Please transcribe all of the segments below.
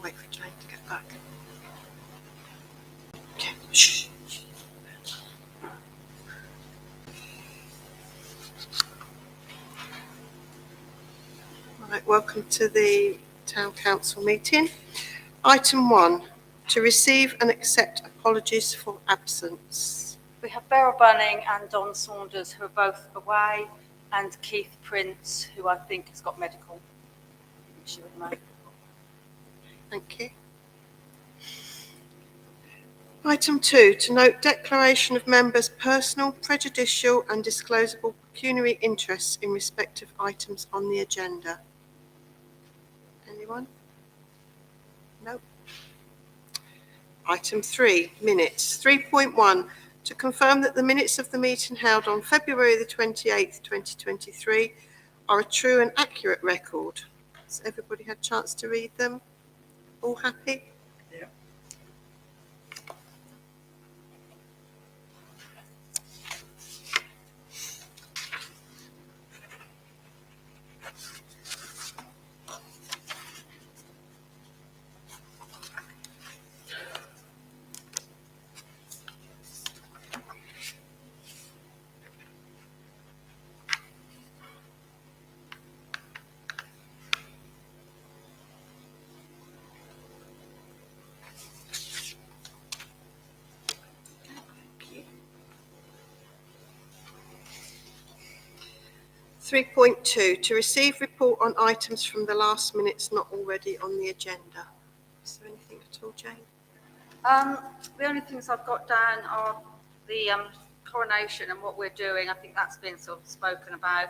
wait for Jane to get back. Okay. Shh. Right, welcome to the Town Council meeting. Item 1, to receive and accept apologies for absence. We have Beryl Bunning and Don Saunders, who are both away, and Keith Prince, who I think has got medical issue at the moment. Thank you. Item 2, to note declaration of members' personal, prejudicial and disclosable pecuniary interests in respect of items on the agenda. Anyone? No. Item 3, minutes. 3.1, to confirm that the minutes of the meeting held on February the 28th, 2023 are a true and accurate record. Has everybody had a chance to read them? All happy? Yeah. 3.2, to receive report on items from the last minutes not already on the agenda. Is there anything at all, Jane? The only things I've got down are the coronation and what we're doing. I think that's been sort of spoken about.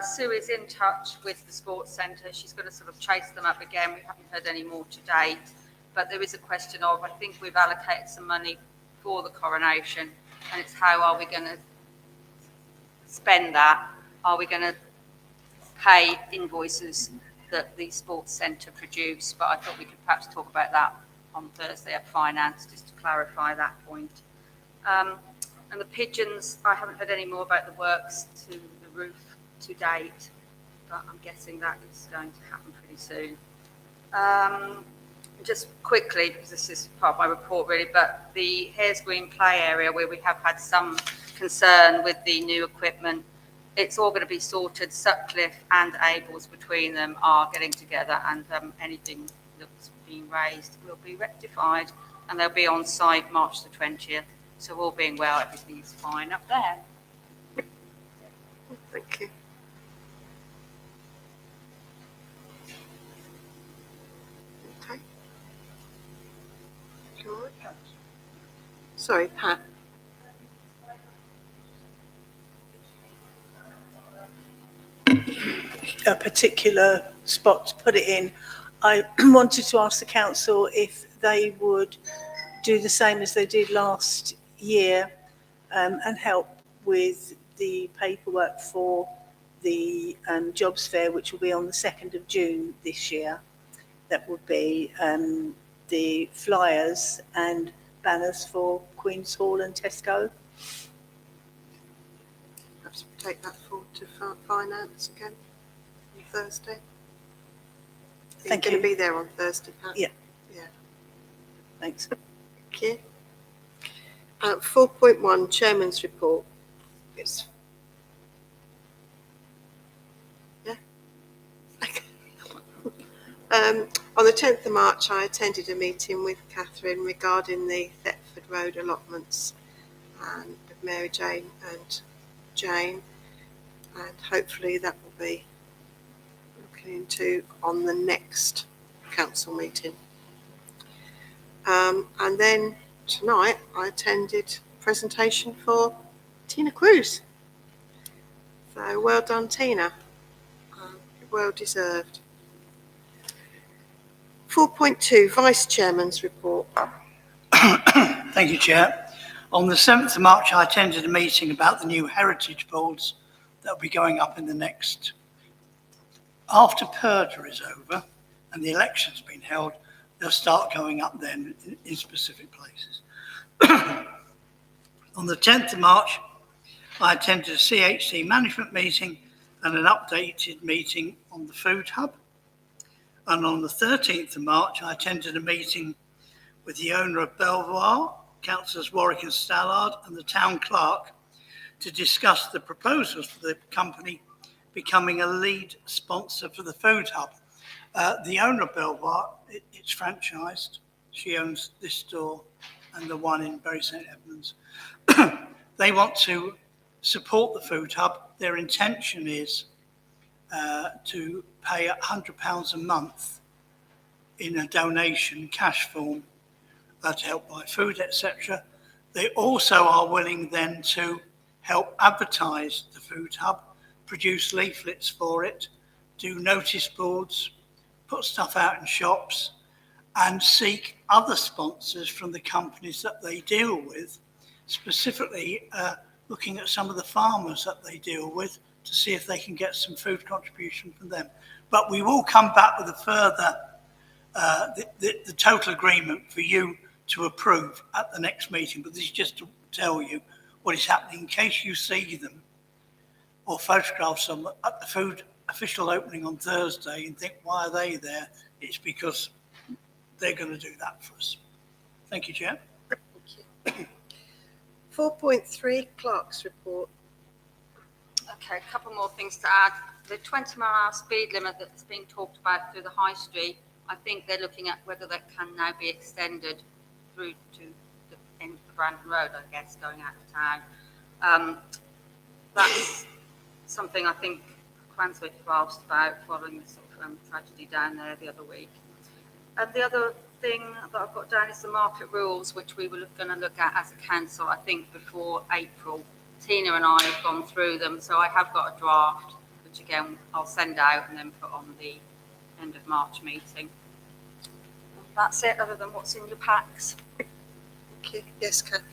Sue is in touch with the sports centre. She's going to sort of chase them up again. We haven't heard any more to date, but there is a question of, I think we've allocated some money for the coronation, and it's how are we going to spend that? Are we going to pay invoices that the sports centre produce? But I thought we could perhaps talk about that on Thursday at finance, just to clarify that point. And the pigeons, I haven't heard any more about the works to the roof to date, but I'm guessing that is going to happen pretty soon. Just quickly, because this is part of my report really, but the Hares Green play area where we have had some concern with the new equipment, it's all going to be sorted. Sutcliffe and Abels between them are getting together, and anything that's being raised will be rectified, and they'll be on site March the 20th. So all being well, everything's fine up there. Thank you. Okay. Good. Sorry, Pat. A particular spot to put it in. I wanted to ask the council if they would do the same as they did last year and help with the paperwork for the jobs fair, which will be on the 2nd of June this year. That would be the flyers and banners for Queen's Hall and Tesco. Perhaps take that forward to finance again on Thursday. Thank You're you. going to be there on Thursday, Pat? Yeah. Yeah. Thanks. Thank you. 4.1, Chairman's report. It's yeah. On the 10th of March, I attended a meeting with Catherine regarding the Thetford Road allotments and with Mary Jane and Jane, and hopefully that will be looking into on the next council meeting. And then tonight I attended a presentation for Tina Cruz. So well done, Tina. Well deserved. 4.2, Vice Chairman's report. Thank you, Chair. On the 7th of March, I attended a meeting about the new heritage boards that will be going up in the next, after Purdah is over and the election's been held, they'll start going up then in specific places. On the 10th of March, I attended a CHC management meeting and an updated meeting on the food hub. And on the 13th of March, I attended a meeting with the owner of Belvoir, Councillors Warwick and Stallard, and the town clerk to discuss the proposals for the company becoming a lead sponsor for the food hub. The owner of Belvoir, it's franchised. She owns this store and the one in Bury St Edmunds. They want to support the food hub. Their intention is to pay £100 a month in a donation cash form to help buy food, etc. They also are willing then to help advertise the food hub, produce leaflets for it, do notice boards, put stuff out in shops, and seek other sponsors from the companies that they deal with, specifically looking at some of the farmers that they deal with to see if they can get some food contribution from them. But we will come back with a further, the total agreement for you to approve at the next meeting. But this is just to tell you what is happening in case you see them or photographs them at the food official opening on Thursday and think, why are they there? It's because they're going to do that for us. Thank you, Chair. Thank you. 4.3, Clerk's report. Okay, a couple more things to add. The 20-mile-an-hour speed limit that's being talked about through the High Street, I think they're looking at whether that can now be extended through to the end of the Brandon Road, I guess, going out of town. That's something I think Cranswick have asked about following the sort of tragedy down there the other week. And the other thing that I've got down is the market rules, which we were going to look at as a council, I think, before April. Tina and I have gone through them, so I have got a draft, which again I'll send out and then put on the end of March meeting. That's it, other than what's in your packs. Thank you. Yes, Catherine.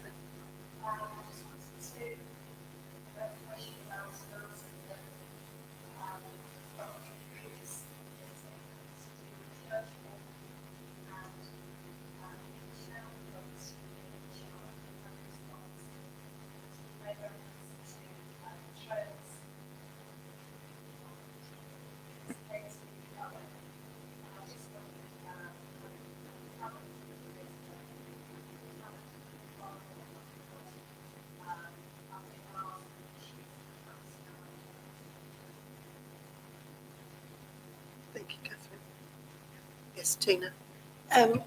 Thank you, Catherine. Yes, Tina.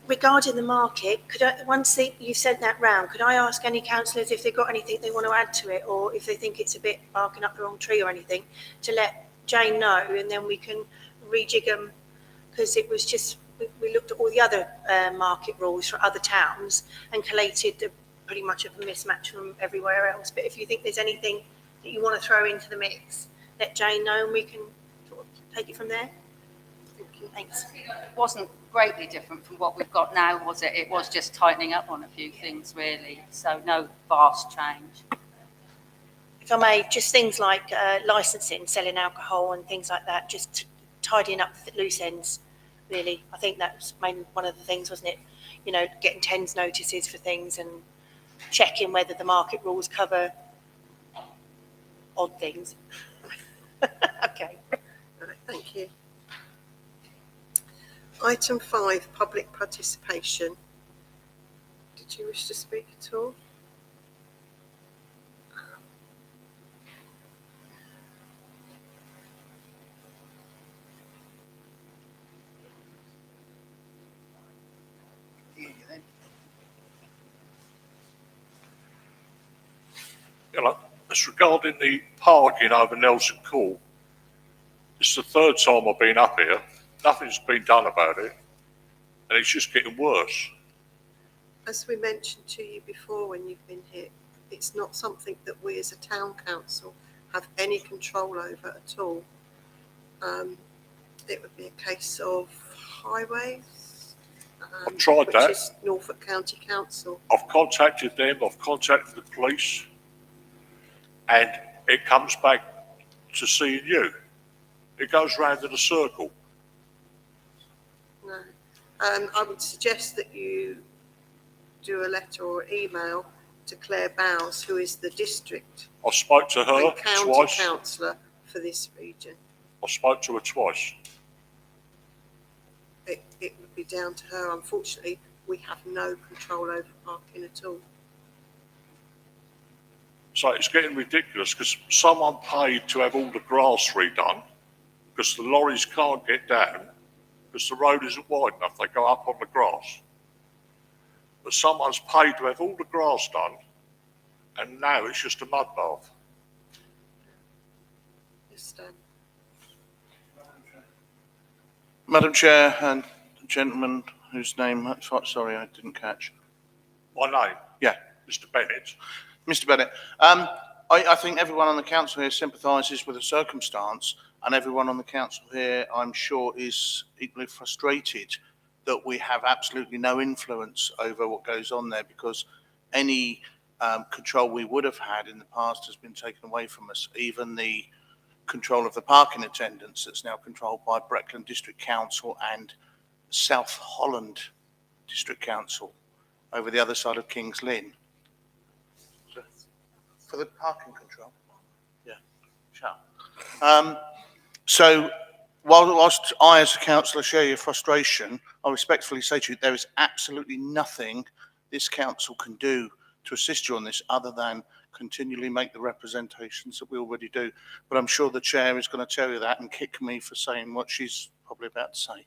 Regarding the market, once you've sent that round, could I ask any councillors if they've got anything they want to add to it, or if they think it's a bit barking up the wrong tree or anything, to let Jane know, and then we can rejig them, because it was just, we looked at all the other market rules for other towns and collated pretty much of a mismatch from everywhere else. But if you think there's anything that you want to throw into the mix, let Jane know and we can sort of take it from there. Thank you. Thanks. It wasn't greatly different from what we've got now, was it? It was just tightening up on a few things, really. So no vast change. If I may, just things like licensing, selling alcohol and things like that, just tidying up the loose ends, really. I think that was maybe one of the things, wasn't it? You know, getting TENS notices for things and checking whether the market rules cover odd things. Okay. Right, thank you. Item 5, public participation. Did you wish to speak at all? Hello. As regarding the parking over Nelson Court, it's the third time I've been up here. Nothing's been done about it, and it's just getting worse. As we mentioned to you before when you've been here, it's not something that we as a town council have any control over at all. It would be a case of highways, I've tried which that. is Norfolk County Council. I've contacted them, I've contacted the police, and it comes back to seeing you. It goes round in a circle. No. I would suggest that you do a letter or email to Claire Bowes, who is the district I spoke to her and county twice. councillor for this region. I spoke to her twice. it would be down to her. Unfortunately, we have no control over parking at all. So it's getting ridiculous because someone paid to have all the grass redone because the lorries can't get down because the road isn't wide enough. They go up on the grass. But someone's paid to have all the grass done, and now it's just a mud bath. Yes, Stan. Madam Chair and the gentleman whose name, sorry, I didn't catch. My name? Yeah. Mr. Bennett. Mr. Bennett, I think everyone on the council here sympathises with the circumstance, and everyone on the council here, I'm sure, is equally frustrated that we have absolutely no influence over what goes on there, because any control we would have had in the past has been taken away from us. Even the control of the parking attendants that's now controlled by Breckland District Council and South Holland District Council over the other side of King's Lynn. For the parking control? Yeah, sure. So whilst I as a councillor share your frustration, I respectfully say to you there is absolutely nothing this council can do to assist you on this other than continually make the representations that we already do. But I'm sure the chair is going to tell you that and kick me for saying what she's probably about to say.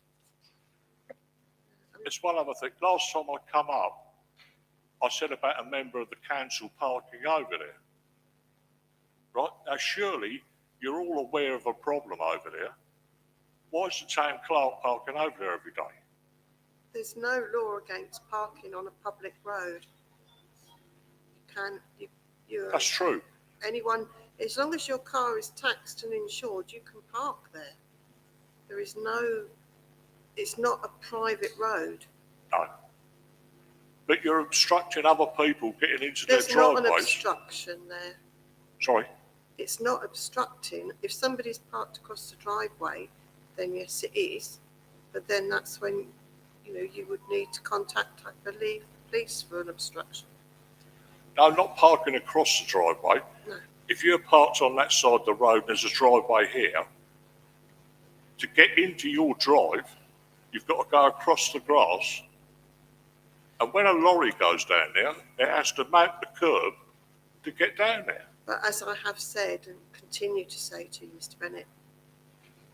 It's one other thing. Last time I come up, I said about a member of the council parking over there. Right? Now, surely you're all aware of a problem over there. Why is the town clerk parking over there every day? There's no law against parking on a public road. That's true. Anyone, as long as your car is taxed and insured, you can park there. There is no, it's not a private road. No. But you're obstructing other people getting into There's their not an driveways. obstruction there. Sorry? It's not obstructing. If somebody's parked across the driveway, then yes, it is. But then that's when, you would need to contact, I believe, the police for an obstruction. No, not parking across the driveway. No. If you're parked on that side of the road and there's a driveway here, to get into your drive, you've got to go across the grass. And when a lorry goes down there, it has to mount the curb to get down there. But as I have said and continue to say to you, Mr. Bennett,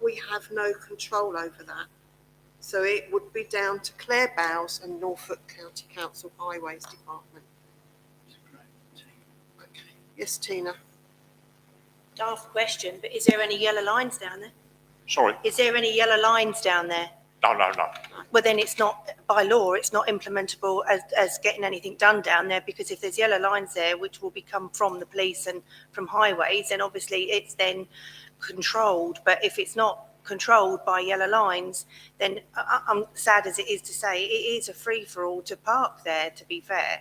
we have no control over that. So it would be down to Clare Bowes and Norfolk County Council Highways Department. Okay. Yes, Tina. Daft question, but is there any yellow lines down there? Sorry? Is there any yellow lines down there? No. Well, then it's not, by law, it's not implementable as getting anything done down there, because if there's yellow lines there, which will become from the police and from highways, then obviously it's then controlled. But if it's not controlled by yellow lines, then I'm sad as it is to say, it is a free-for-all to park there, to be fair.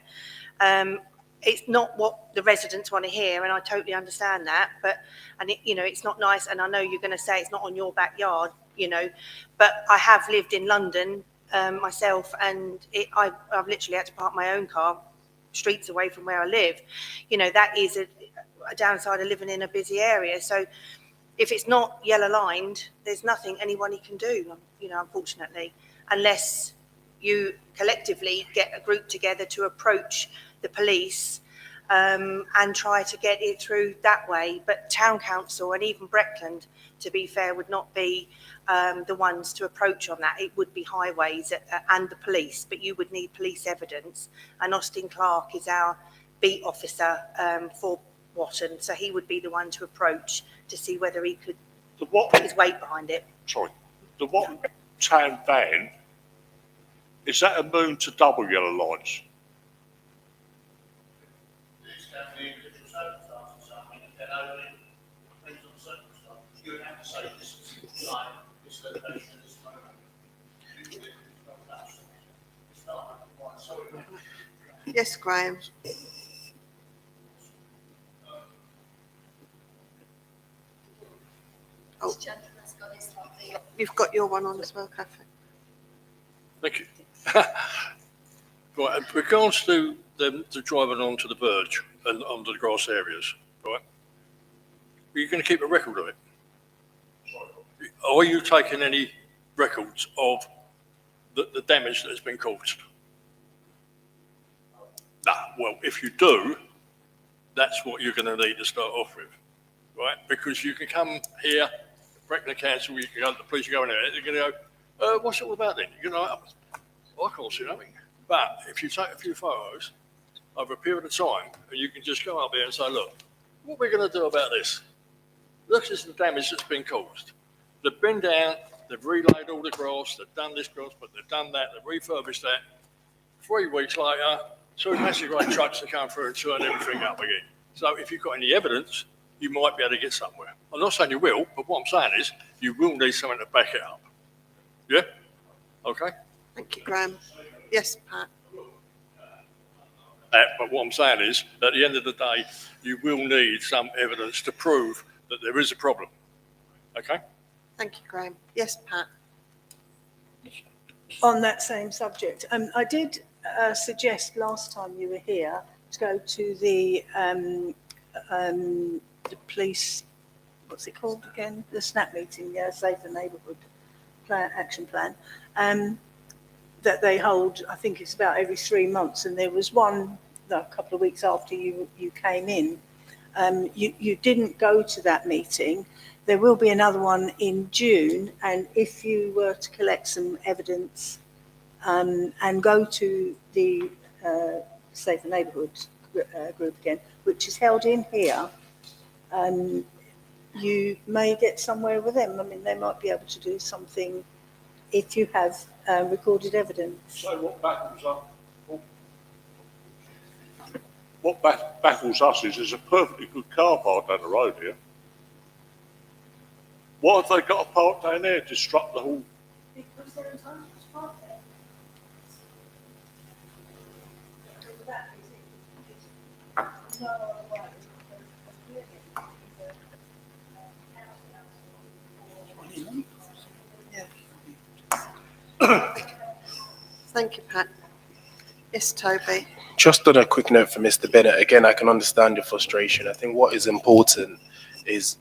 It's not what the residents want to hear, and I totally understand that, it's not nice, and I know you're going to say it's not on your backyard, but I have lived in London myself, and I've literally had to park my own car streets away from where I live. That is a downside of living in a busy area. So if it's not yellow lined, there's nothing anyone can do, unfortunately, unless you collectively get a group together to approach the police and try to get it through that way. But town council and even Breckland, to be fair, would not be the ones to approach on that. It would be highways and the police, but you would need police evidence. And Austin Clark is our beat officer for Watton, so he would be the one to approach to see whether he could put his weight behind it. Sorry. The Watton town van, is that a moon to double yellow lines? Yes, Graham. Oh, you've got your one on as well, Catherine. Thank you. Right, in regards to the driving onto the verge and onto the grass areas, right? Are you going to keep a record of it? Are you taking any records of the damage that has been caused? No, well, if you do, that's what you're going to need to start off with, right? Because you can come here, break the council, you can go to the police, you go in there, they're going to go, what's it all about then? You know, I can't see nothing. But if you take a few photos over a period of time, you can just go up there and say, look, what are we going to do about this? Look at the damage that's been caused. They've been down, they've relayed all the grass, they've done this grass, but they've done that, they've refurbished that. 3 weeks later, 2 massive great trucks to come through and turn everything up again. So if you've got any evidence, you might be able to get somewhere. I'm not saying you will, but what I'm saying is you will need something to back it up. Yeah? Okay? Thank you, Graham. Yes, Pat. But what I'm saying is, at the end of the day, you will need some evidence to prove that there is a problem. Okay? Thank you, Graham. Yes, Pat. On that same subject, I did suggest last time you were here to go to the police, what's it called again? The SNAP meeting, Safer Neighbourhood Action Plan, that they hold, I think it's about every 3 months, and there was one a couple of weeks after you came in. You didn't go to that meeting. There will be another one in June, and if you were to collect some evidence and go to the Safer Neighbourhood group again, which is held in here, you may get somewhere with them. I mean, they might be able to do something if you have recorded evidence. So what baffles us is there's a perfectly good car park down the road here. What have they got to park down there to disrupt the whole? Because there is only park there. Thank you, Pat. Yes, Toby. Just on a quick note for Mr. Bennett, again, I can understand your frustration. I think what is important is,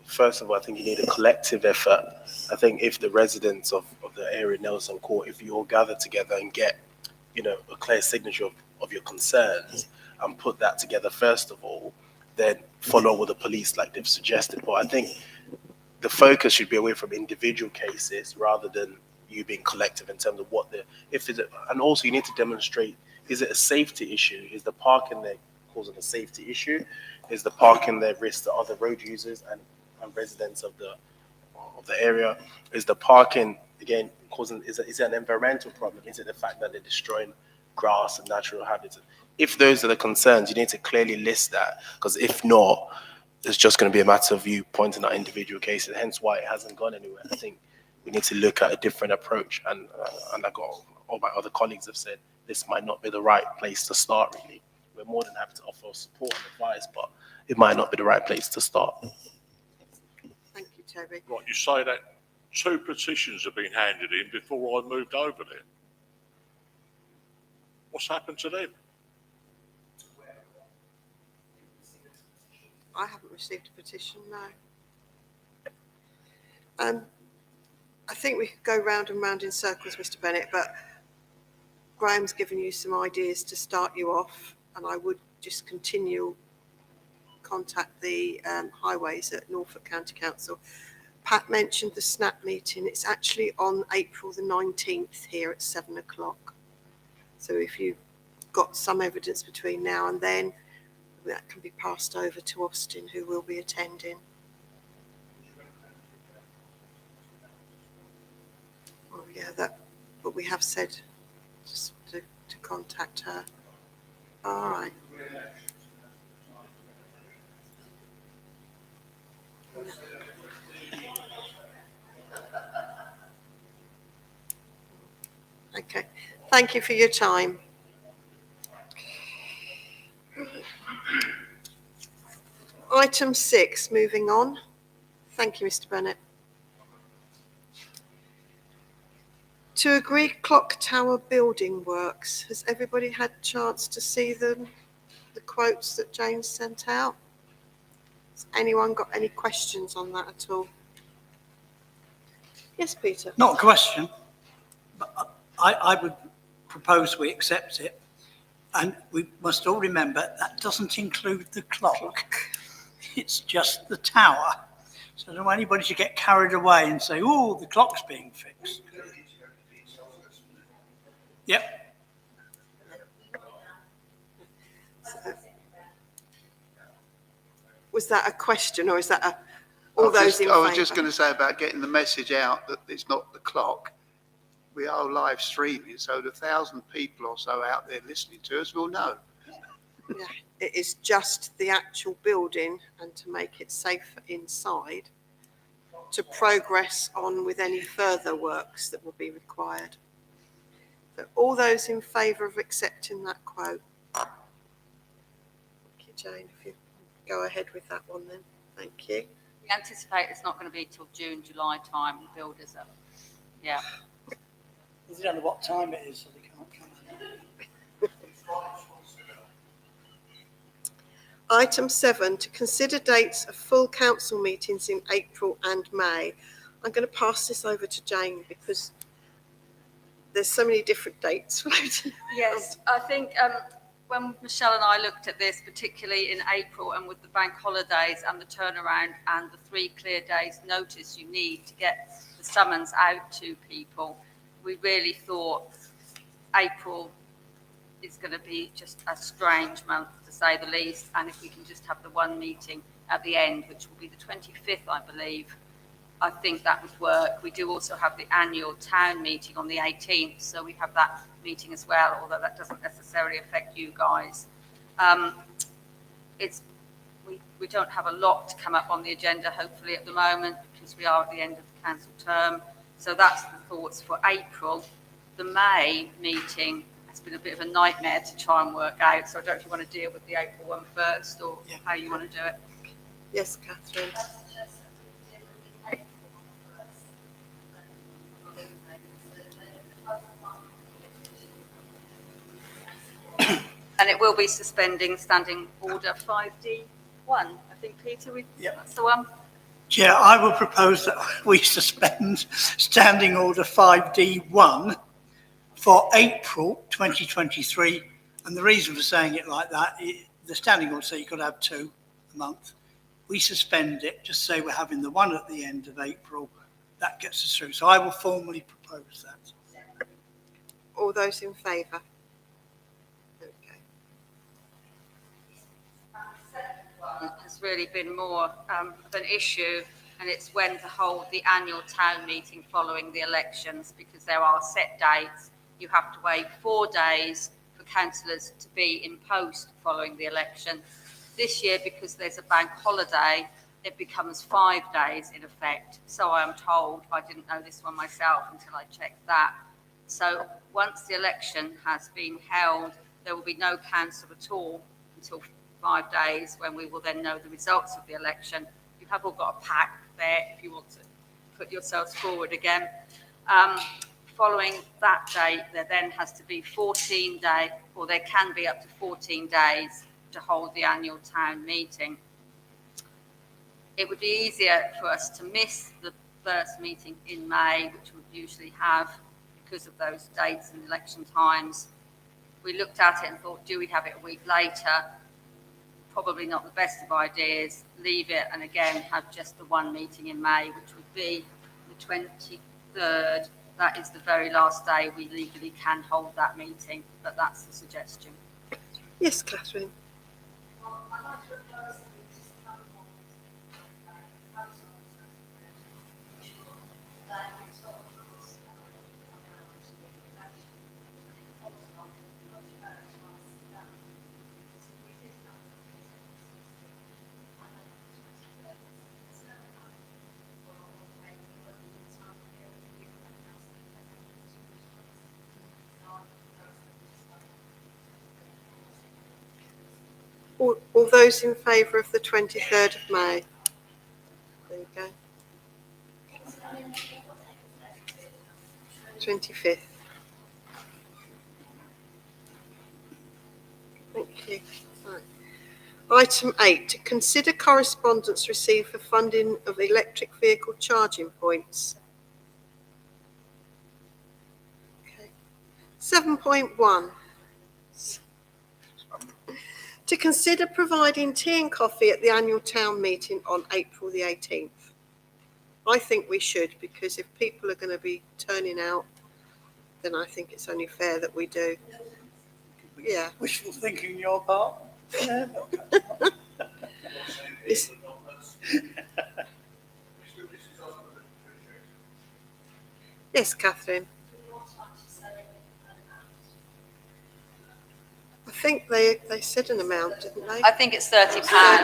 first of all, I think you need a collective effort. I think if the residents of the area, Nelson Court, if you all gather together and get, a clear signature of your concerns and put that together, first of all, then follow with the police like they've suggested. But I think the focus should be away from individual cases rather than you being collective in terms of and also you need to demonstrate, is it a safety issue? Is the parking there causing a safety issue? Is the parking there risk to other road users and residents of the area? Is the parking again causing? Is it an environmental problem? Is it the fact that they're destroying grass and natural habitat? If those are the concerns, you need to clearly list that, because if not, it's just going to be a matter of you pointing out individual cases. Hence why it hasn't gone anywhere. I think we need to look at a different approach, and like all my other colleagues have said, this might not be the right place to start. Really, we're more than happy to offer support and advice, but it might not be the right place to start. Thank you, Toby. Right, you say that 2 petitions have been handed in before I moved over there. What's happened to them? I haven't received a petition, no. I think we could go round and round in circles, Mr. Bennett, but Graham's given you some ideas to start you off, and I would just contact the highways at Norfolk County Council. Pat mentioned the SNAP meeting. It's actually on April the 19th here at 7 o'clock. So if you've got some evidence between now and then, that can be passed over to Austin, who will be attending. Oh yeah, but we have said just to contact her. All right. Okay. Thank you for your time. Item 6, moving on. Thank you, Mr. Bennett. To agree clock tower building works. Has everybody had a chance to see the quotes that James sent out? Has anyone got any questions on that at all? Yes, Peter. Not a question, I would propose we accept it. And we must all remember that doesn't include the clock. It's just the tower. So I don't want anybody to get carried away and say, oh, the clock's being fixed. Yep. Was that a question or is that a, all those in favour? I was just going to say about getting the message out that it's not the clock. We are live streaming, so the 1,000 people or so out there listening to us will know. Yeah, it is just the actual building and to make it safe inside to progress on with any further works that will be required. So all those in favour of accepting that quote? Thank you, Jane. If you go ahead with that one then. Thank you. We anticipate it's not going to be till June, July time, the builders are, yeah. They don't know what time it is, so they can't come in. Item 7, to consider dates of full council meetings in April and May. I'm going to pass this over to Jane because there's so many different dates floating. Yes, I think when Michelle and I looked at this, particularly in April and with the bank holidays and the turnaround and the 3 clear days notice you need to get the summons out to people, we really thought April is going to be just a strange month, to say the least. And if we can just have the one meeting at the end, which will be the 25th, I believe, I think that would work. We do also have the annual town meeting on the 18th, so we have that meeting as well, although that doesn't necessarily affect you guys. We don't have a lot to come up on the agenda, hopefully, at the moment, because we are at the end of the council term. So that's the thoughts for April. The May meeting has been a bit of a nightmare to try and work out, so I don't know if you want to deal with the April one first or how you want to do it. Yes, Catherine. And it will be suspending standing order 5D1. I think, Peter, that's the one. Chair, I will propose that we suspend Standing Order 5D1 for April 2023. And the reason for saying it like that, the standing order, so you've got to have 2 a month. We suspend it, just say we're having the one at the end of April. That gets us through. So I will formally propose that. All those in favour? Has really been more of an issue, and it's when to hold the annual town meeting following the elections, because there are set dates. You have to wait 4 days for councillors to be in post following the election. This year, because there's a bank holiday, it becomes 5 days in effect. So I am told, I didn't know this one myself until I checked that. So once the election has been held, there will be no council at all until 5 days, when we will then know the results of the election. You have all got a pack there if you want to put yourselves forward again. Following that date, there then has to be 14 days, or there can be up to 14 days to hold the annual town meeting. It would be easier for us to miss the first meeting in May, which we usually have because of those dates and election times. We looked at it and thought, do we have it a week later? Probably not the best of ideas. Leave it and again have just the one meeting in May, which would be the 23rd. That is the very last day we legally can hold that meeting, but that's the suggestion. Yes, Catherine. All those in favour of the 23rd of May? There you go. 25th. Thank you. Right. Item 8, to consider correspondence received for funding of electric vehicle charging points. 7.1. To consider providing tea and coffee at the annual town meeting on April the 18th. I think we should, because if people are going to be turning out, then I think it's only fair that we do. Yeah. Wishful thinking your part. Yeah. It's- Yes, Catherine. I think they said an amount, didn't they? I think it's £30,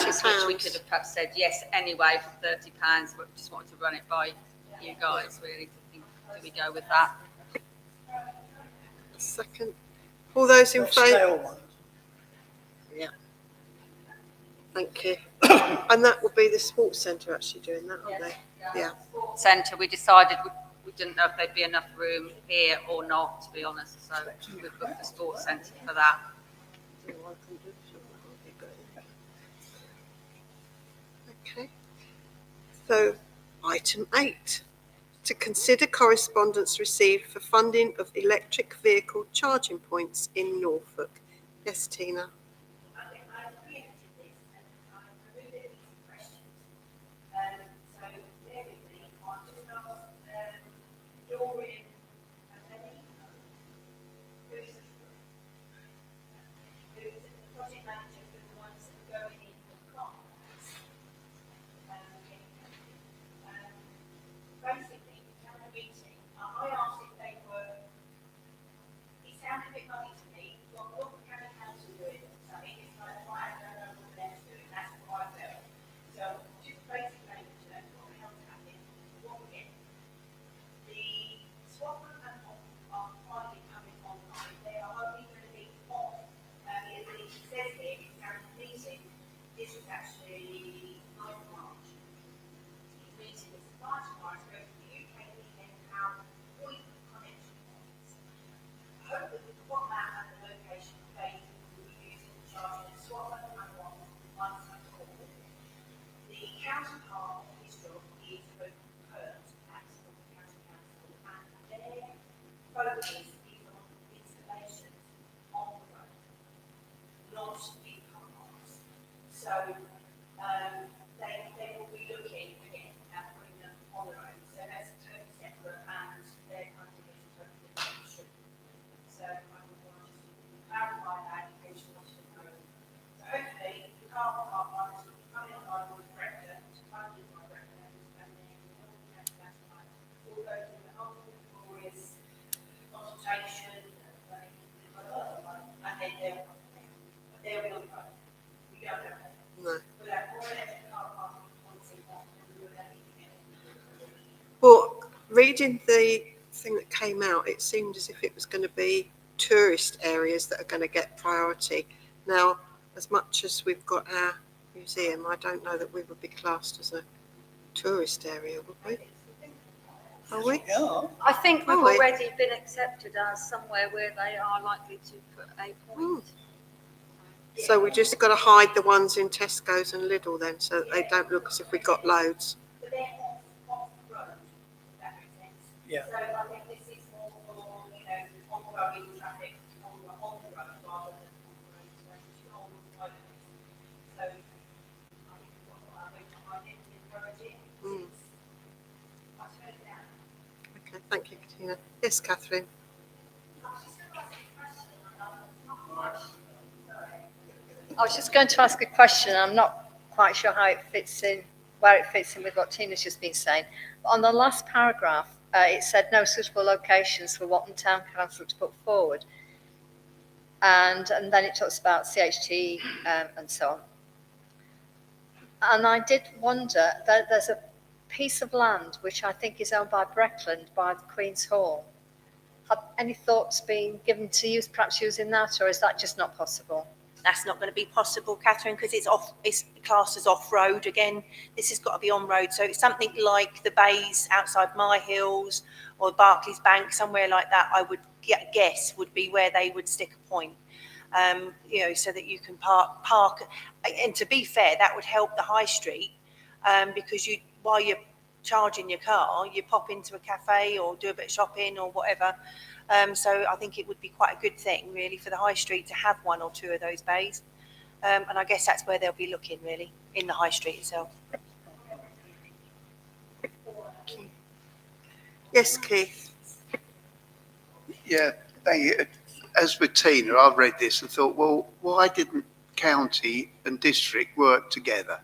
which we £30. could have perhaps said yes anyway for £30, but just wanted to run it by you guys really. Do we go with that? Second. All those in favour? Stale ones. Yeah. Thank you. And that will be the sports centre actually doing that, aren't they? Yeah. Centre, we decided we didn't know if there'd be enough room here or not, to be honest, so we've booked the sports centre for that. Okay. So, item 8. To consider correspondence received for funding of electric vehicle charging points in Norfolk. Yes, Tina. No. Well, reading the thing that came out, it seemed as if it was going to be tourist areas that are going to get priority. Now, as much as we've got our museum, I don't know that we would be classed as a tourist area, would we? Are we? Yeah. I think we've Are we? already been accepted as somewhere where they are likely to put a point. So we just got to hide the ones in Tesco's and Lidl then, so that they don't look as if we got loads. Yeah. So I think this is more for, ongoing traffic on the road rather than on the road. So I think what I didn't encourage it. I turn it down. Okay, thank you, Katina. Yes, Catherine. I was just going to ask a question. I'm not quite sure how it fits in, where it fits in with what Tina's just been saying. But on the last paragraph, it said no suitable locations for Watton Town Council to put forward. And then it talks about CHT and so on. And I did wonder, that there's a piece of land which I think is owned by Breckland by the Queen's Hall. Have any thoughts been given to use, perhaps using that, or is that just not possible? That's not going to be possible, Catherine, because it's classed as off-road again. This has got to be on-road. So it's something like the bays outside My Hills or Barclays Bank, somewhere like that, I would guess would be where they would stick a point, so that you can park. And to be fair, that would help the high street, because while you're charging your car, you pop into a cafe or do a bit of shopping or whatever. So I think it would be quite a good thing, really, for the high street to have one or two of those bays. And I guess that's where they'll be looking, really, in the high street itself. Yes, Keith. Yeah, thank you. As with Tina, I read this and thought, well, why didn't county and district work together?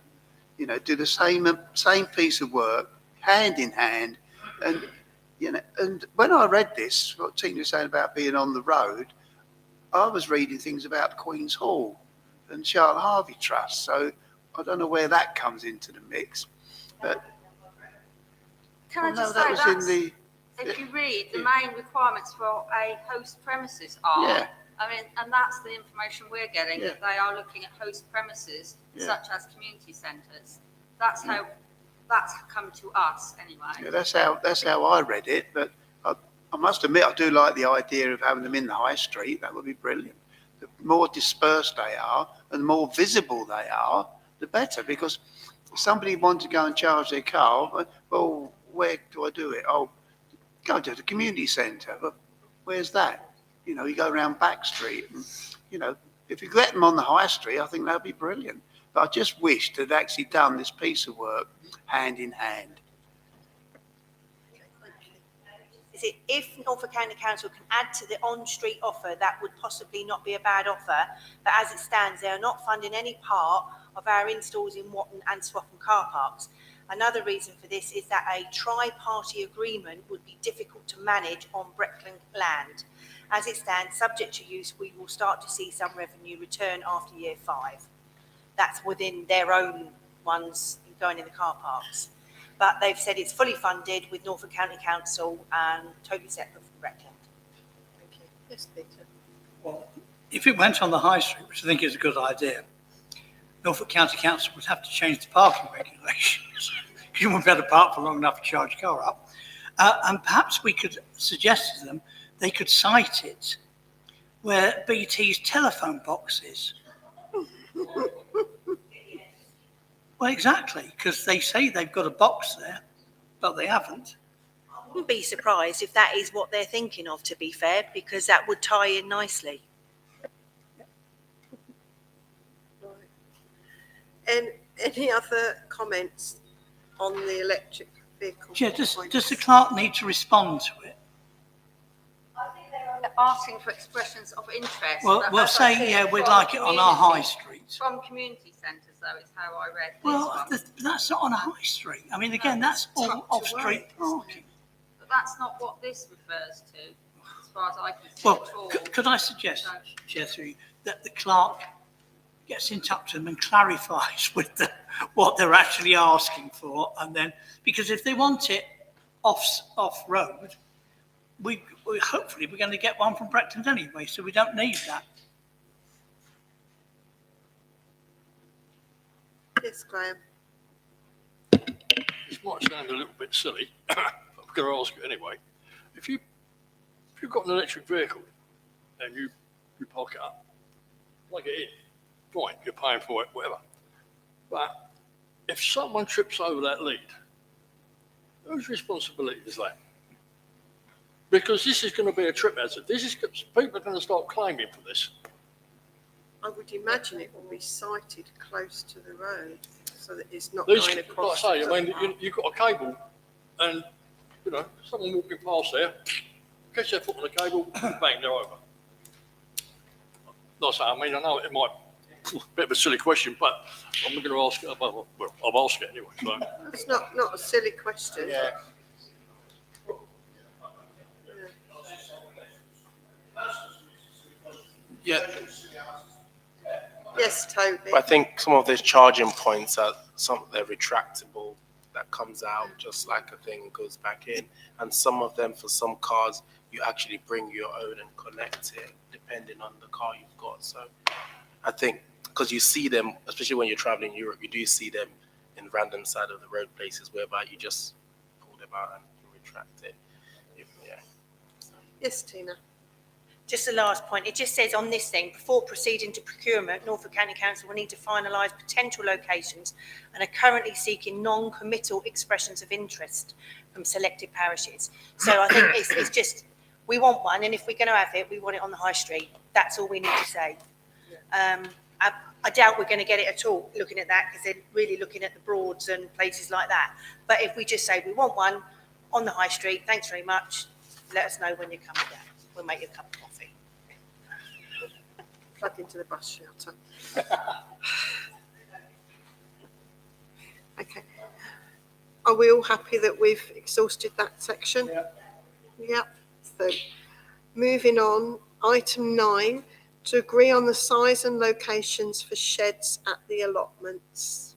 You know, do the same piece of work, hand in hand, and and when I read this, what Tina was saying about being on the road, I was reading things about Queen's Hall and Charlotte Harvey Trust. So I don't know where that comes into the mix. But Can I no, just that say was that's, in the if you read, the main requirements for a host premises are, Yeah. I mean, and that's the information we're getting, Yeah. that they are looking at host premises Yeah. such as community centres. That's how, that's come to us anyway. Yeah, that's how I read it. But I must admit, I do like the idea of having them in the high street. That would be brilliant. The more dispersed they are and the more visible they are, the better. Because if somebody wants to go and charge their car, well, where do I do it? Oh, go to the community centre. But where's that? You know, you go around Back Street. And, you know, if you get them on the high street, I think that'd be brilliant. But I just wish they'd actually done this piece of work hand in hand. Is it if Norfolk County Council can add to the on-street offer, that would possibly not be a bad offer. But as it stands, they are not funding any part of our installs in Watton and Swaffham car parks. Another reason for this is that a tri-party agreement would be difficult to manage on Breckland land. As it stands, subject to use, we will start to see some revenue return after year 5. That's within their own ones going in the car parks. But they've said it's fully funded with Norfolk County Council and totally separate from Breckland. Thank you. Yes, Peter. Well, if it went on the high street, which I think is a good idea, Norfolk County Council would have to change the parking regulations. You wouldn't be able to park for long enough to charge your car up. And perhaps we could suggest to them they could site it where BT's telephone box is. Well, exactly, because they say they've got a box there, but they haven't. I wouldn't be surprised if that is what they're thinking of, to be fair, because that would tie in nicely. Right. And any other comments on the electric vehicle? Yeah, does points? the clerk need to respond to it? They're asking for expressions of interest. Well, but we'll as I say, said, yeah, we'd from like it on our high community- street. From community centres, though, is how I read this Well, one. that's not on a high street. I mean, again, No, that's it's all tucked off-street away, isn't parking. But that's not what this refers to, as far as I can see Well, at all. could I suggest, So- Chair, through you, that the clerk gets in touch with them and clarifies with them what they're actually asking for, and then, because if they want it off-road, we hopefully we're going to get one from Breckland anyway, so we don't need that. Yes, Graham. This might sound a little bit silly, but I'm going to ask it anyway. If you've got an electric vehicle and you park it up, plug it in, fine, you're paying for it, whatever. But if someone trips over that lead, whose responsibility is that? Because this is going to be a trip hazard. People are going to start claiming for this. I would imagine it will be sited close to the road so that it's not These, going like I across. say, I the mean, park. you've got a cable and, someone walking past there, catch their foot on the cable, bang, they're over. Not saying, I know it might be a bit of a silly question, but I'm going to ask it, well, I've asked it anyway, so. It's not a silly question. Yeah. Yeah, Yes, Toby. I think some of these charging points are they're retractable, that comes out just like a thing and goes back in. And some of them, for some cars, you actually bring your own and connect it depending on the car you've got. So I think, because you see them, especially when you're traveling in Europe, you do see them in random side of the road places whereby you just pull them out and you retract it. Yeah. Yes, Tina. just the last point, it just says on this thing, before proceeding to procurement, Norfolk County Council will need to finalise potential locations and are currently seeking non-committal expressions of interest from selected parishes. So I think it's just, we want one, and if we're going to have it, we want it on the high street. That's all we need to say. I doubt we're going to get it at all, looking at that, because they're really looking at the Broads and places like that. But if we just say we want one on the high street, thanks very much, let us know when you're coming down. We'll make you a cup of coffee. Plug into the bus shelter. Okay. Are we all happy that we've exhausted that section? Yeah. So, moving on, item 9, to agree on the size and locations for sheds at the allotments.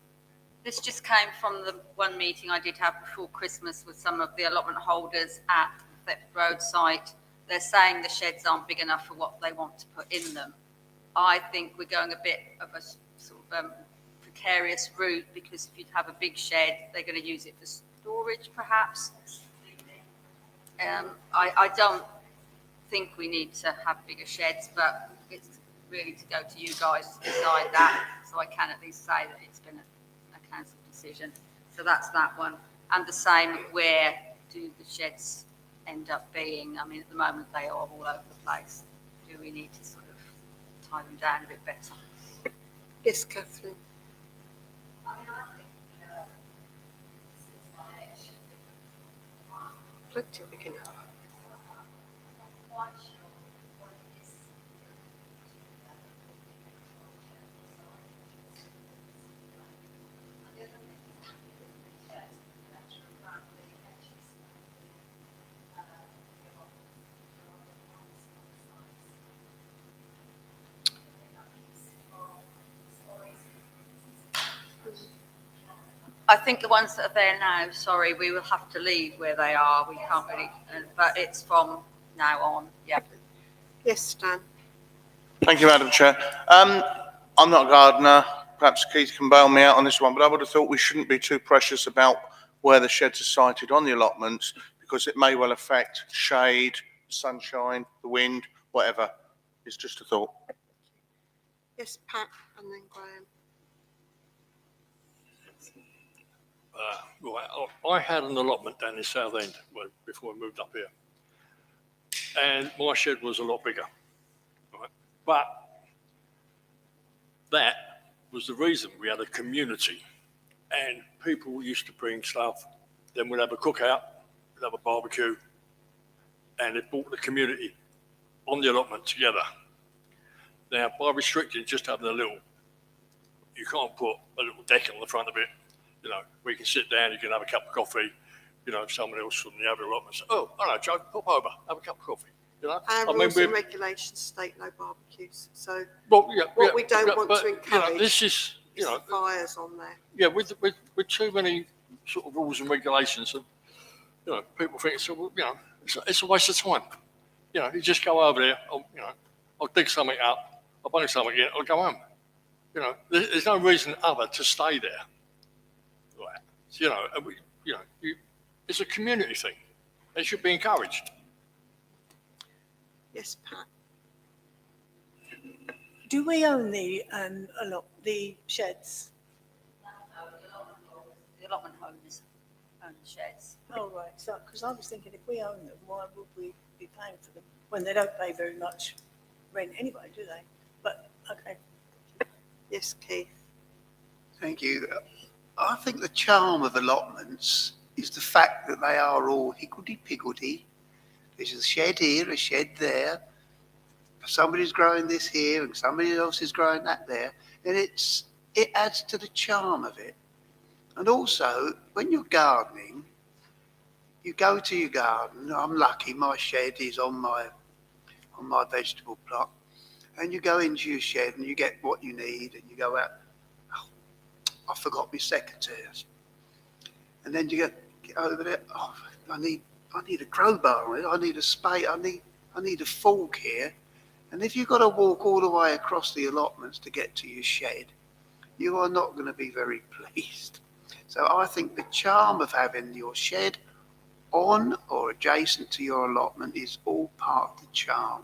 This just came from the one meeting I did have before Christmas with some of the allotment holders at the Thetford Road site. They're saying the sheds aren't big enough for what they want to put in them. I think we're going a bit of a sort of precarious route, because if you have a big shed, they're going to use it for storage, perhaps. I don't think we need to have bigger sheds, but it's really to go to you guys to decide that. So I can at least say that it's been a council decision. So that's that one. And the same, where do the sheds end up being? I mean, at the moment they are all over the place. Do we need to sort of tie them down a bit better? Yes, Catherine. Plenty of beginning. I think the ones that are there now, sorry, we will have to leave where they are. We can't really, but it's from now on, yeah. Yes, Stan. Thank you, Madam Chair. I'm not a gardener. Perhaps Keith can bail me out on this one, but I would have thought we shouldn't be too precious about where the sheds are sited on the allotments, because it may well affect shade, sunshine, the wind, whatever. It's just a thought. Yes, Pat, and then Graham. Right, I had an allotment down in Southend before I moved up here, and my shed was a lot bigger, right? But that was the reason we had a community, and people used to bring stuff. Then we'd have a cookout, we'd have a barbecue, and it brought the community on the allotment together. Now, by restricting just having a little, you can't put a little deck on the front of it. You know, we can sit down, you can have a cup of coffee, you know, someone else from the other allotment says, oh, hello, Joe, pop over, have a cup of coffee, you know. Our rules and regulations state no barbecues, so well, what we don't want but, to encourage you know, this is, you know, fires on there. yeah, with too many sort of rules and regulations, and, you know, people think, so, well, you know, it's a waste of time. You know, you just go over there, you know, I'll dig something up, I'll bung something in, I'll go home. You know, there's no reason other to stay there. Right. You know, and it's a community thing. It should be encouraged. Yes, Pat. Do we own the sheds? The allotment owners own the sheds. Oh, right. So, because I was thinking, if we own them, why would we be paying for them when they don't pay very much rent anyway, do they? But okay. Yes, Keith. Thank you. I think the charm of allotments is the fact that they are all higgledy-piggledy. There's a shed here, a shed there. Somebody's growing this here and somebody else is growing that there. And it adds to the charm of it. And also, when you're gardening, you go to your garden. I'm lucky, my shed is on my vegetable plot. And you go into your shed and you get what you need and you go out. I forgot my secateurs. And then you get over there. Oh, I need a crowbar. I need a spade. I need a fork here. And if you've got to walk all the way across the allotments to get to your shed, you are not going to be very pleased. So I think the charm of having your shed on or adjacent to your allotment is all part of the charm.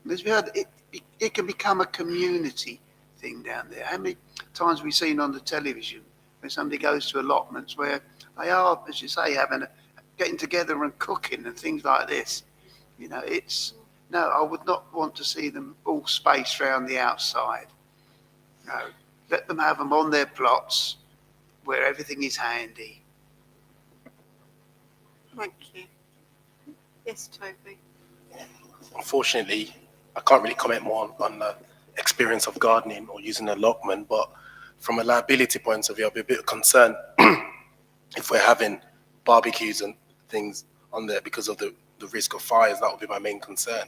As we heard, it can become a community thing down there. How many times have we seen on the television when somebody goes to allotments where they are, as you say, getting together and cooking and things like this? You know, no, I would not want to see them all spaced around the outside. No, let them have them on their plots where everything is handy. Thank you. Yes, Toby. Unfortunately, I can't really comment more on the experience of gardening or using an allotment, but from a liability point of view, I'll be a bit concerned if we're having barbecues and things on there because of the risk of fires. That would be my main concern.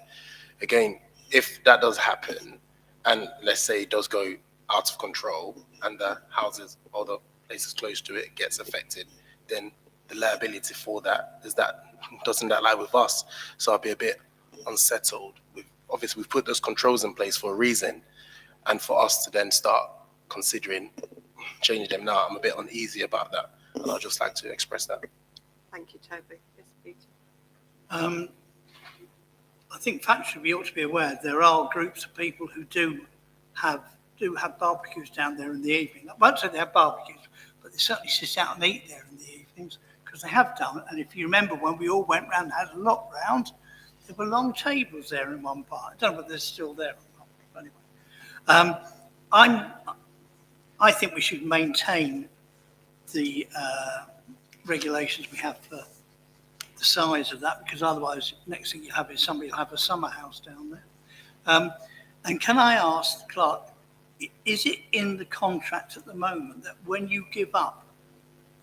Again, if that does happen, and let's say it does go out of control and the houses or the places close to it gets affected, then the liability for that doesn't that lie with us? So I'll be a bit unsettled. Obviously, we've put those controls in place for a reason, and for us to then start considering changing them now, I'm a bit uneasy about that, and I'd just like to express that. Thank you, Toby. Yes, Peter. I think factually we ought to be aware there are groups of people who do have barbecues down there in the evening. I won't say they have barbecues, but they certainly sit out and eat there in the evenings because they have done. And if you remember when we all went round and had a lot round, there were long tables there in one part. I don't know whether they're still there or not. But anyway, I think we should maintain the regulations we have for the size of that, because otherwise, next thing you have is somebody will have a summer house down there. And can I ask the clerk, is it in the contract at the moment that when you give up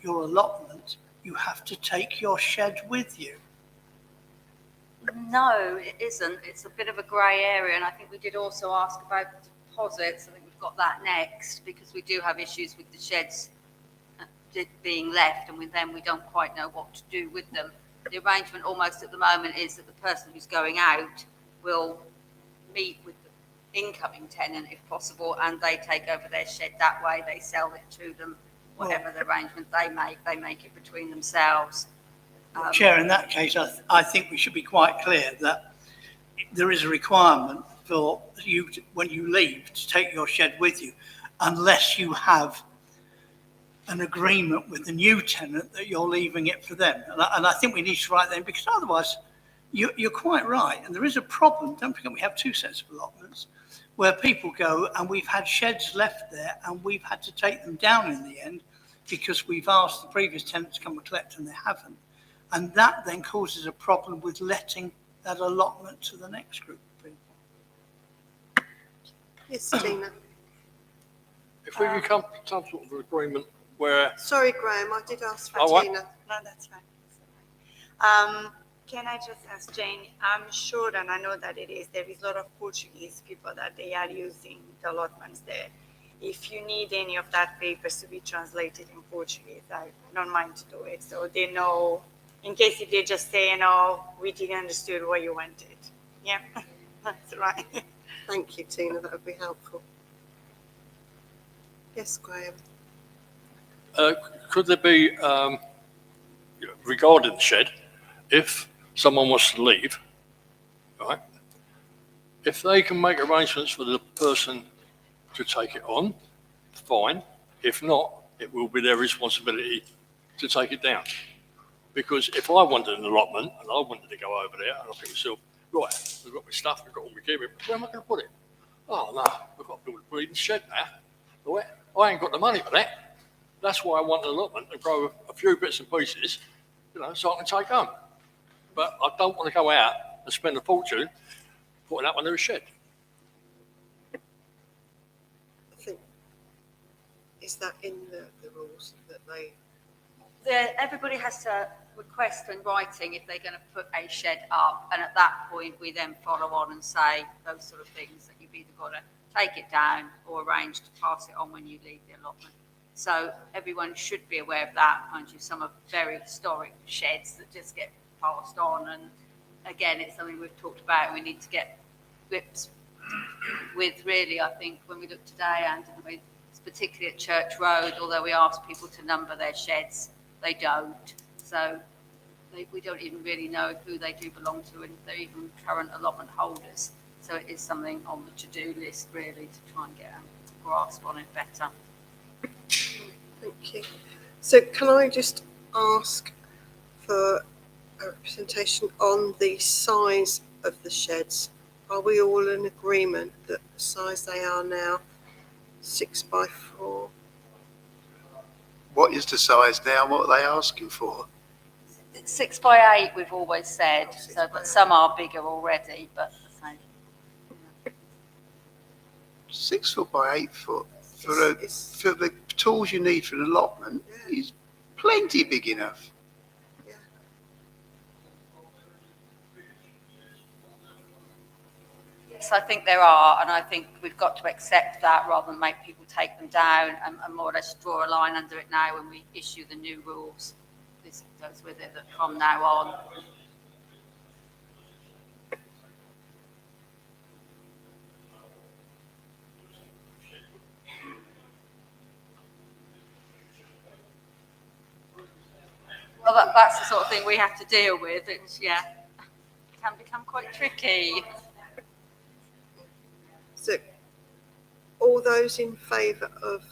your allotment, you have to take your shed with you? No, it isn't. It's a bit of a grey area, and I think we did also ask about deposits. I think we've got that next, because we do have issues with the sheds being left, and we don't quite know what to do with them. The arrangement almost at the moment is that the person who's going out will meet with the incoming tenant if possible, and they take over their shed that way. They sell it to them, whatever the arrangement they make it between themselves. Chair, in that case, I think we should be quite clear that there is a requirement for you, when you leave, to take your shed with you, unless you have an agreement with the new tenant that you're leaving it for them. And I think we need to write them, because otherwise, you're quite right. And there is a problem. Don't forget, we have two sets of allotments where people go, and we've had sheds left there, and we've had to take them down in the end because we've asked the previous tenant to come and collect, and they haven't. And that then causes a problem with letting that allotment to the next group of people. Yes, Tina. If we can come to some sort of agreement where, Sorry, Graham, I did ask for Oh, what? Tina. No, that's fine. Can I just ask Jane, I'm sure, and I know that there is a lot of Portuguese people that they are using the allotments there. If you need any of that papers to be translated in Portuguese, I don't mind to do it, so they know, in case if they just say, no, we didn't understand what you wanted. Yeah, that's right. Thank you, Tina. That would be helpful. Yes, Graham. could there be, regarding the shed, if someone wants to leave, right? If they can make arrangements for the person to take it on, fine. If not, it will be their responsibility to take it down. Because if I wanted an allotment and I wanted to go over there, and I think to myself, right, we've got my stuff, we've got all my gear, where am I going to put it? Oh no, we've got to build a bleeding shed now. Right? I ain't got the money for that. That's why I want an allotment and grow a few bits and pieces, so I can take home. But I don't want to go out and spend a fortune putting up a new shed. I think, is that in the rules that they... Everybody has to request in writing if they're going to put a shed up, and at that point we then follow on and say those sort of things, that you've either got to take it down or arrange to pass it on when you leave the allotment. So everyone should be aware of that. Mind you, some are very historic sheds that just get passed on, and again, it's something we've talked about. We need to get grips with, really. I think when we look today, and particularly at Church Road, although we ask people to number their sheds, they don't. So we don't even really know who they do belong to and if they're even current allotment holders. So it is something on the to-do list really to try and get a grasp on it better. Thank you. So can I just ask for a representation on the size of the sheds? Are we all in agreement that the size they are now, 6 by 4? What is the size now? What are they asking for? 6 by 8 we've always said, so, but some are bigger already, but the same. 6 foot by 8 foot for the tools you need for an allotment is plenty big enough. Yes, I think there are, and I think we've got to accept that rather than make people take them down and more or less draw a line under it now when we issue the new rules. This goes with it that from now on. Well, that's the sort of thing we have to deal with. It's, yeah, it can become quite tricky. So all those in favour of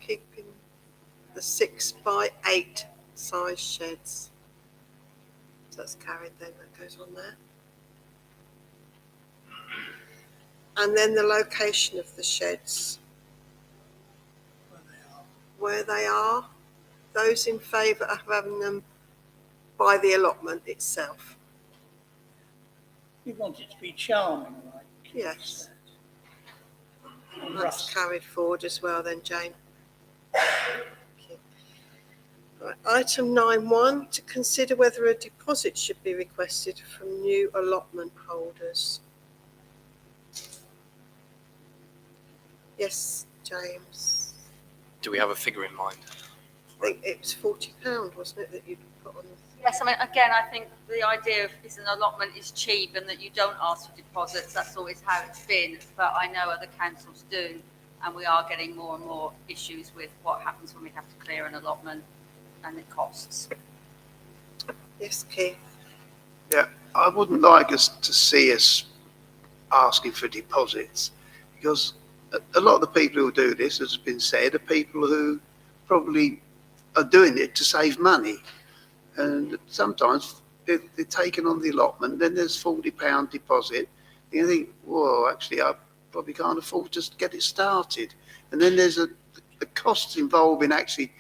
keeping the 6 by 8 size sheds? So that's carried then, that goes on there. And then the location of the sheds. Where they are. Those in favour of having them by the allotment itself. We want it to be charming, like. Yes. That's carried forward as well then, Jane. Right. Item 9.1, to consider whether a deposit should be requested from new allotment holders. Yes, James. Do we have a figure in mind? I think it was £40, wasn't it, that you put on the... Yes, I mean, again, I think the idea of is an allotment is cheap and that you don't ask for deposits. That's always how it's been. But I know other councils do, and we are getting more and more issues with what happens when we have to clear an allotment and it costs. Yes, Keith. Yeah, I wouldn't like us to see us asking for deposits, because a lot of the people who do this, as has been said, are people who probably are doing it to save money. And sometimes they're taken on the allotment, then there's £40 deposit. You think, whoa, actually, I probably can't afford to get it started. And then there's the costs involved in actually,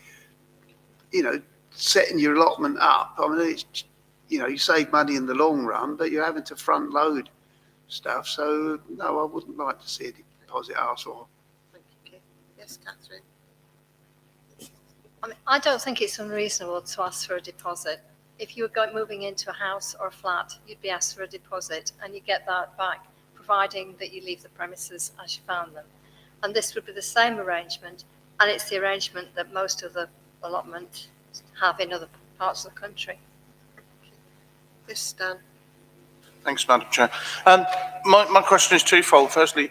setting your allotment up. I mean, it's, you save money in the long run, but you're having to front load stuff. So, no, I wouldn't like to see a deposit asked for. Thank you, Keith. Yes, Catherine. I mean, I don't think it's unreasonable to ask for a deposit. If you were moving into a house or a flat, you'd be asked for a deposit and you get that back, providing that you leave the premises as you found them. And this would be the same arrangement, and it's the arrangement that most of the allotments have in other parts of the country. Yes, Stan. Thanks, Madam Chair. My question is twofold. Firstly,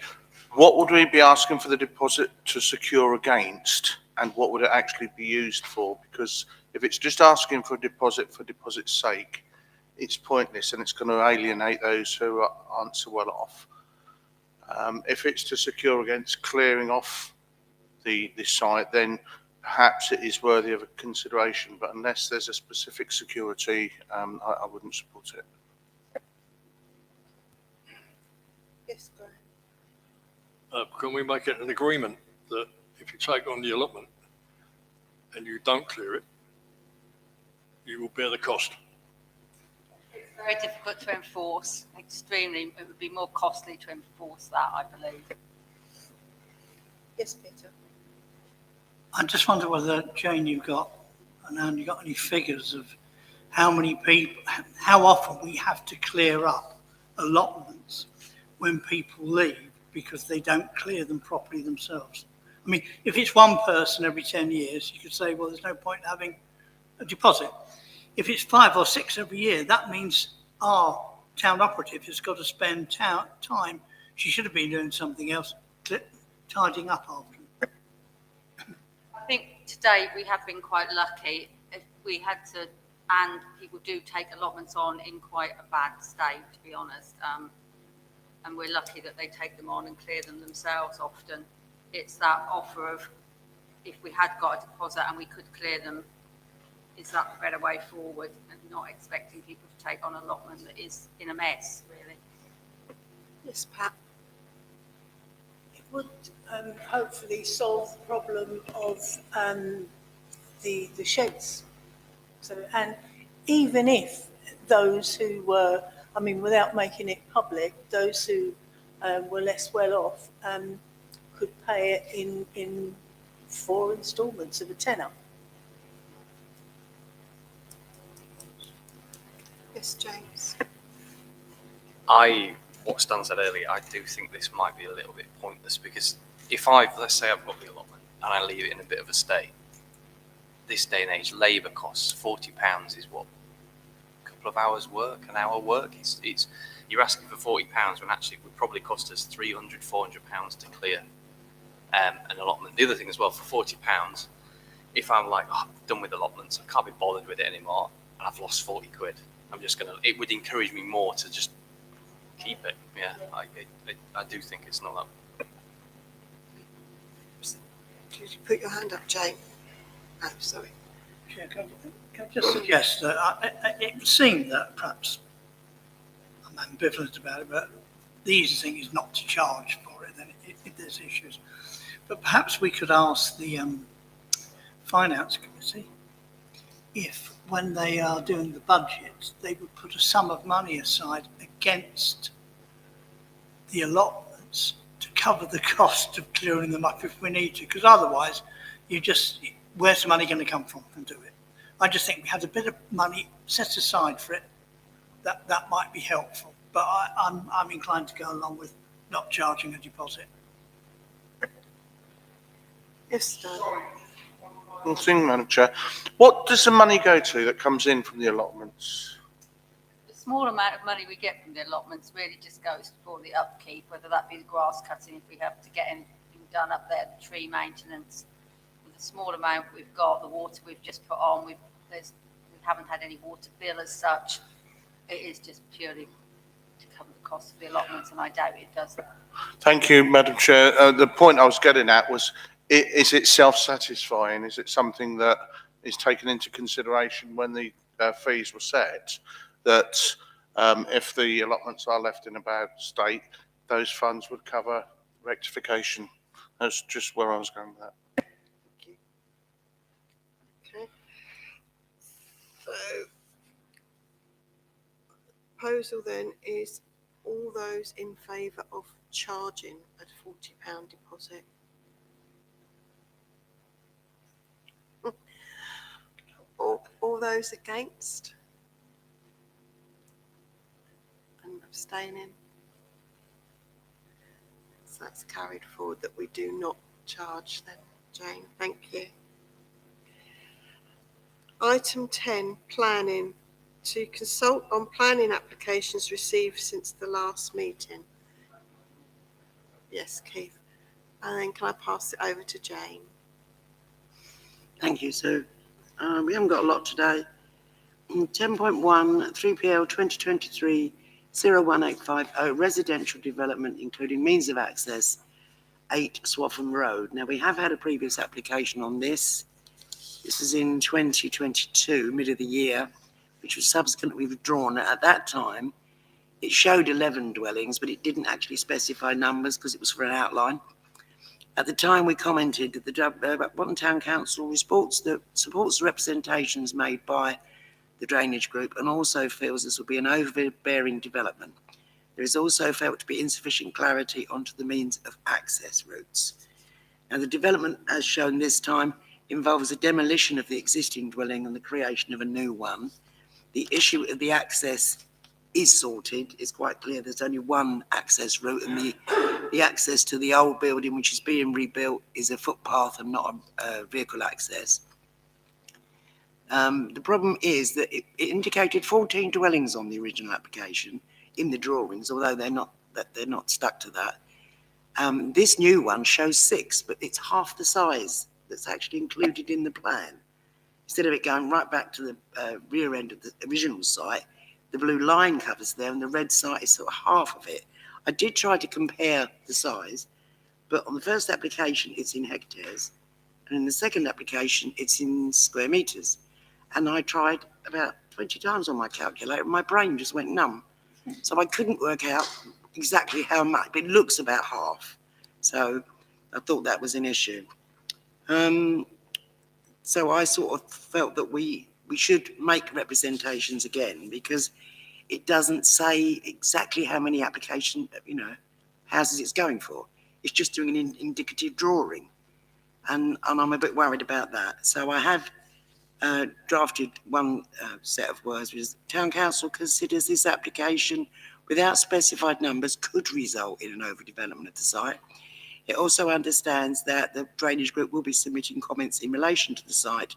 what would we be asking for the deposit to secure against, and what would it actually be used for? Because if it's just asking for deposit's sake, it's pointless and it's going to alienate those who aren't so well off. If it's to secure against clearing off the site, then perhaps it is worthy of a consideration. But unless there's a specific security, I wouldn't support it. Yes, Graham. Can we make it an agreement that if you take on the allotment and you don't clear it, you will bear the cost? It's very difficult to enforce. Extremely, it would be more costly to enforce that, I believe. Yes, Peter. I just wonder whether, Jane, you got any figures of how many people, how often we have to clear up allotments when people leave because they don't clear them properly themselves. I mean, if it's one person every 10 years, you could say, well, there's no point having a deposit. If it's 5 or 6 every year, that means our town operative has got to spend time. She should have been doing something else, tidying up after. I think to date we have been quite lucky. If we had to, and people do take allotments on in quite a bad state, to be honest. and we're lucky that they take them on and clear them themselves often. It's that offer of, if we had got a deposit and we could clear them, is that the better way forward, and not expecting people to take on an allotment that is in a mess, really. Yes, Pat. It would hopefully solve the problem of the sheds. So, and even if those who were, I mean, without making it public, those who were less well off could pay it in 4 instalments of a tenner. Yes, James. What Stan said earlier, I do think this might be a little bit pointless, because if let's say I've got the allotment and I leave it in a bit of a state, this day and age, labour costs, £40 is what? A couple of hours work, an hour work? It's you're asking for £40 when actually it would probably cost us £300, £400 to clear an allotment. The other thing as well, for £40, if I'm like, oh, I'm done with allotments, I can't be bothered with it anymore, and I've lost 40 quid, it would encourage me more to just keep it. Yeah, I do think it's not that. Did you put your hand up, Jane? Oh, sorry. Chair, can I just suggest that it would seem that perhaps I'm ambivalent about it, but the easy thing is not to charge for it then if there's issues. But perhaps we could ask the Finance Committee if, when they are doing the budget, they would put a sum of money aside against the allotments to cover the cost of clearing them up if we need to, because otherwise where's the money going to come from and do it? I just think we had a bit of money set aside for it. That might be helpful, but I'm inclined to go along with not charging a deposit. Yes, Dan. One thing, Madam Chair. What does the money go to that comes in from the allotments? The small amount of money we get from the allotments really just goes for the upkeep, whether that be the grass cutting, if we have to get anything done up there, the tree maintenance. With the small amount we've got, the water we've just put on, we haven't had any water bill as such. It is just purely to cover the cost of the allotments, and I doubt it does that. Thank you, Madam Chair. The point I was getting at was, is it self-satisfying? Is it something that is taken into consideration when the fees were set, that if the allotments are left in a bad state, those funds would cover rectification? That's just where I was going with that. Okay. So, proposal then is all those in favour of charging a £40 deposit. All those against? And abstaining? So that's carried forward that we do not charge then, Jane. Thank you. Item 10, planning. To consult on planning applications received since the last meeting. Yes, Keith. And then can I pass it over to Jane? Thank you, Sue. We haven't got a lot today. 10.1, 3PL 2023-01850, residential development, including means of access, 8 Swaffham Road. Now, we have had a previous application on this. This is in 2022, mid of the year, which was subsequently withdrawn. At that time, it showed 11 dwellings, but it didn't actually specify numbers because it was for an outline. At the time, we commented that the Watton Town Council supports the representations made by the drainage group and also feels this will be an overbearing development. There is also felt to be insufficient clarity onto the means of access routes. Now, the development, as shown this time, involves a demolition of the existing dwelling and the creation of a new one. The issue of the access is sorted. It's quite clear there's only one access route, and the access to the old building, which is being rebuilt, is a footpath and not a vehicle access. The problem is that it indicated 14 dwellings on the original application in the drawings, although they're not stuck to that. This new one shows 6, but it's half the size that's actually included in the plan. Instead of it going right back to the rear end of the original site, the blue line covers there and the red site is sort of half of it. I did try to compare the size, but on the first application, it's in hectares. And in the second application, it's in square meters. And I tried about 20 times on my calculator, and my brain just went numb. So I couldn't work out exactly how much, but it looks about half. So I thought that was an issue. So I sort of felt that we should make representations again, because it doesn't say exactly how many houses it's going for. It's just doing an indicative drawing. And I'm a bit worried about that. So I have drafted one set of words, which is Town Council considers this application without specified numbers could result in an overdevelopment of the site. It also understands that the drainage group will be submitting comments in relation to the site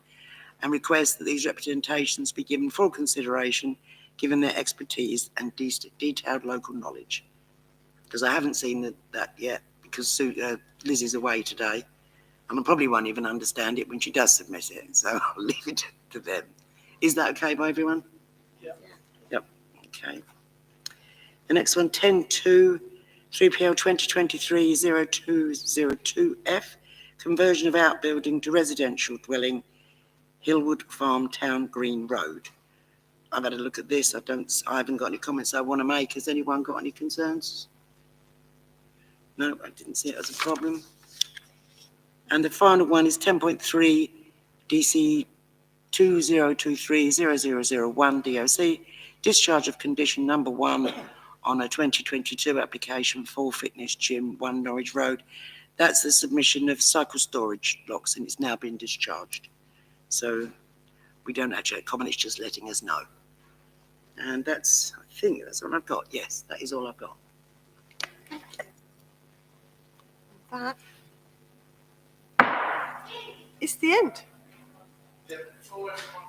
and requests that these representations be given full consideration given their expertise and detailed local knowledge. Because I haven't seen that yet, because Liz is away today, and I probably won't even understand it when she does submit it, so I'll leave it to them. Is that okay by everyone? Yeah. Yep, okay. The next one, 10.2, 3PL 2023-0202F, conversion of outbuilding to residential dwelling, Hillwood Farm Town Green Road. I've had a look at this. I haven't got any comments I want to make. Has anyone got any concerns? No, I didn't see it as a problem. And the final one is 10.3 DC 2023-0001 DOC, discharge of condition number 1 on a 2022 application for Fitness Gym 1 Norwich Road. That's the submission of cycle storage locks, and it's now been discharged. So we don't actually comment, it's just letting us know. And I think that's all I've got. Yes, that is all I've got. That is the end. Yeah, before everyone